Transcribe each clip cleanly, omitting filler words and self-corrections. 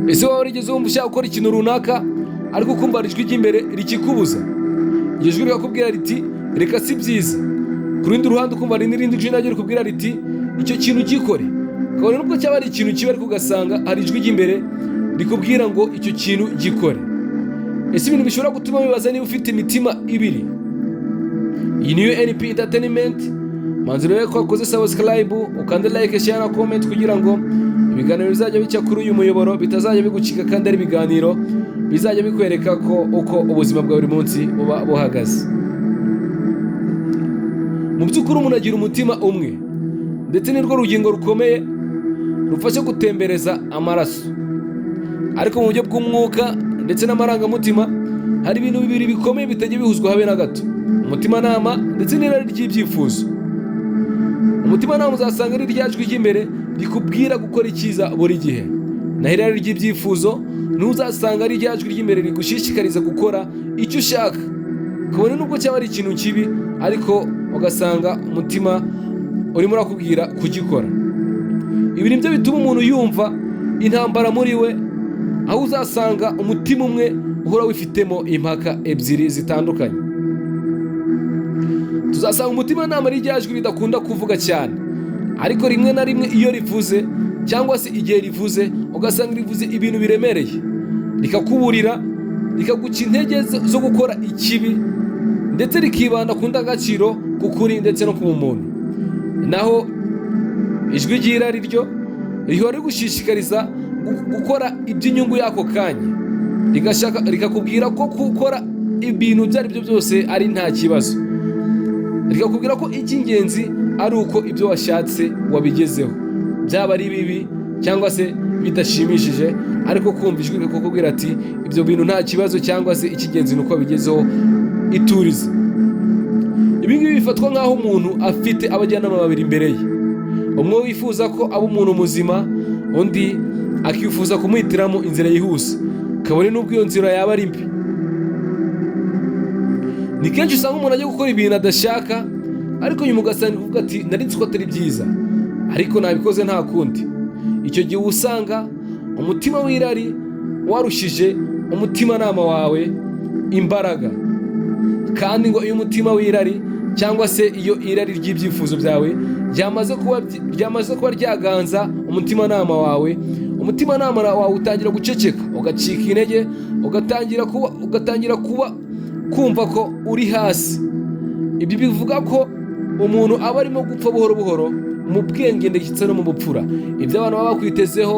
ese waba warigeze wumva ushaka gukora ikintu runaka ariko ukumva hari ijwi ry'imbere rikikubuza? Iryo jwi rikakubwira riti reka si byiza. Ku rundi ruhande ukumva hari n'irindi jwi naryo rikubwira riti icyo kintu gikore. Kabone nubwo cyaba ari ikintu kibi ariko ugasanga hari ijwi ry'imbere rikubwira ngo icyo kintu gikore. Ese ibintu bishobora gutuma wibaza niba ufite imitima ibiri. Iyi niyo NP Entertainment. Manzira yo kwakoze subscribe, ukande like, share na comment kugira ngo ibiganiro bizajya bica kuri uyu muyoboro bitazajya bigucika kandi ari ibiganiro bizajya bikwereka ko uko ubuzima bwa buri munsi buba buhagaze. Mu by'ukuri umuntu agira umutima umwe, ndetse nirwo rugingo rukomeye rufasha gutembereza amaraso. Ariko mu buryo bw'umwuka ndetse n'amarangamutima hari ibintu bibiri bikomeye bitajya bihuzwa habe na gato: umutimanama ndetse n'irari ry'ibyifuzo. Umutimanama uzasanga ari rya jwi ry'imbere rikubwira gukora icyiza buri gihe, naho irari ry'ibyifuzo ntuzasanga ari rya jwi ry'imbere rigushishikariza gukora icyo ushaka. Kabone nubwo cyaba ari ikintu kibi ariko ugasanga umutima urimo urakubwira kugikora. Ibi ni byo bituma umuntu yumva intambara muri we, aho uzasanga umutima umwe uhora wifitemo impaka ebyiri zitandukanye. Tuzasanga umutimanama ari rya jwi ridakunda kuvuga cyane, ariko rimwe na rimwe iyo rivuze cyangwa se igihe rivuze ugasanga rivuze ibintu biremereye, rikakuburira, rikaguca intege zo gukora ikibi, ndetse rikibanda ku ndangagaciro, ku kuri ndetse no ku bumuntu. Naho ijwi ry'irari ryo rihora rigushishikariza gukora iby'inyungu y'ako kanya, rikakubwira ko gukora ibintu ibyo ari byo byose ari nta kibazo, rikakubwira ko icy'ingenzi ari uko ibyo washatse wabigezeho, byaba ari bibi cyangwa se bidashimishije, ariko kumva ijwi rikakubwira ati ibyo bintu nta kibazo cyangwa se icy'ingenzi ni uko bigezeho, iturize. Ibi ngibi bifatwa nk'aho umuntu afite abajyanama babiri imbere ye, umwe wifuza ko aba umuntu muzima, undi akifuza kumuhitiramo inzira yihuse, kabone n'ubwo iyo nzira yaba ari mbi. Ni kenshi usanga umuntu ajya gukora ibintu adashaka, ariko nyuma ugasanga uvuga ati nari nzi ko atari byiza ariko nabikoze nta kundi. Icyo gihe usanga umutima w'irari warushije umutimanama wawe imbaraga, kandi ngo iyo umutima w'irari cyangwa se iyo irari ry'ibyifuzo byawe ryamaze kuba ryaganza umutimanama wawe, umutimanama wawe utangira guceceka, ugacika intege, ugatangira kuba kumva ko uri hasi. Ibyo bivuga ko umuntu aba arimo gupfa buhoro buhoro mu bwenge ndetse no mu bupfura. Ibyo abantu baba bakwitezeho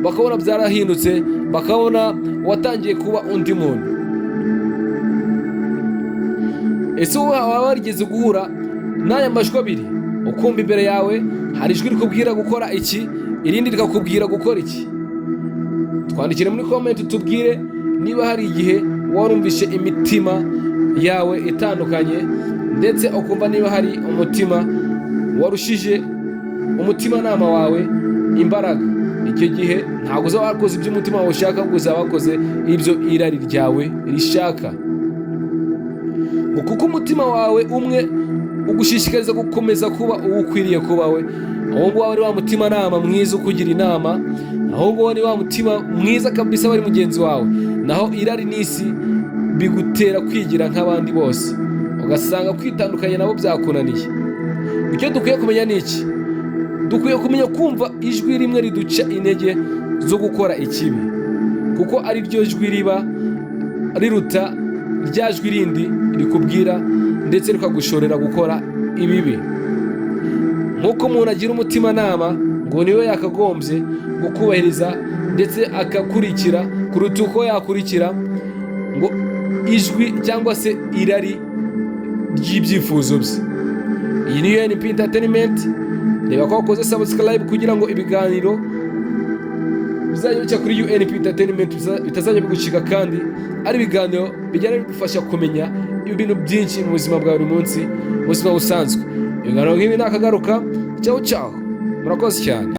bakabona byarahindutse, bakabona watangiye kuba undi muntu. Ese waba warigeze guhura n'aya majwi abiri, ukumva imbere yawe hari ijwi rikubwira gukora iki, irindi rikakubwira gukora iki? Twandikire muri comment utubwire niba hari igihe warumvishe imitima yawe itandukanye, ndetse ukumva niba hari umutima warushije umutimanama wawe imbaraga. Icyo gihe ntabwo uzaba wakoze ibyo umutima wawe ushaka, ahubwo uzaba wakoze ibyo irari ryawe rishaka. Kuko umutima wawe umwe ugushishikariza gukomeza kuba uwo ukwiriye kuba we, aho ngaho ari wa mutimanama mwiza ukugira inama, aho ngaho ni wa mutima mwiza kabisa wari mugenzi wawe. Naho irari n'isi bigutera kwigira nk'abandi bose, ugasanga kwitandukanya nabo byakunaniye. Icyo dukwiye kumenya ni iki? Dukwiye kumenya kumva ijwi rimwe riduca intege zo gukora ikibi, kuko ari ryo jwi riba riruta rya jwi rindi rikubwira ndetse rikagushorera gukora ibibi. Nk'uko umuntu agira umutimanama ngo niwe yakagombye gukubahiriza ndetse akakurikira kuruta uko yakurikira ngo ijwi cyangwa se irari ry'ibyifuzo bye. Iyi ni NP Entertainment. Reba ko wakoze subscribe kugira ngo ibiganiro bizajya bica kuri NP Entertainment bitazajya bigucika, kandi ari ibiganiro bijyana bigufasha kumenya ibintu byinshi mu buzima bwa buri munsi, mu buzima busanzwe. Ibiganiro nk'ibi nakagaruka. Ciao ciao, murakoze cyane.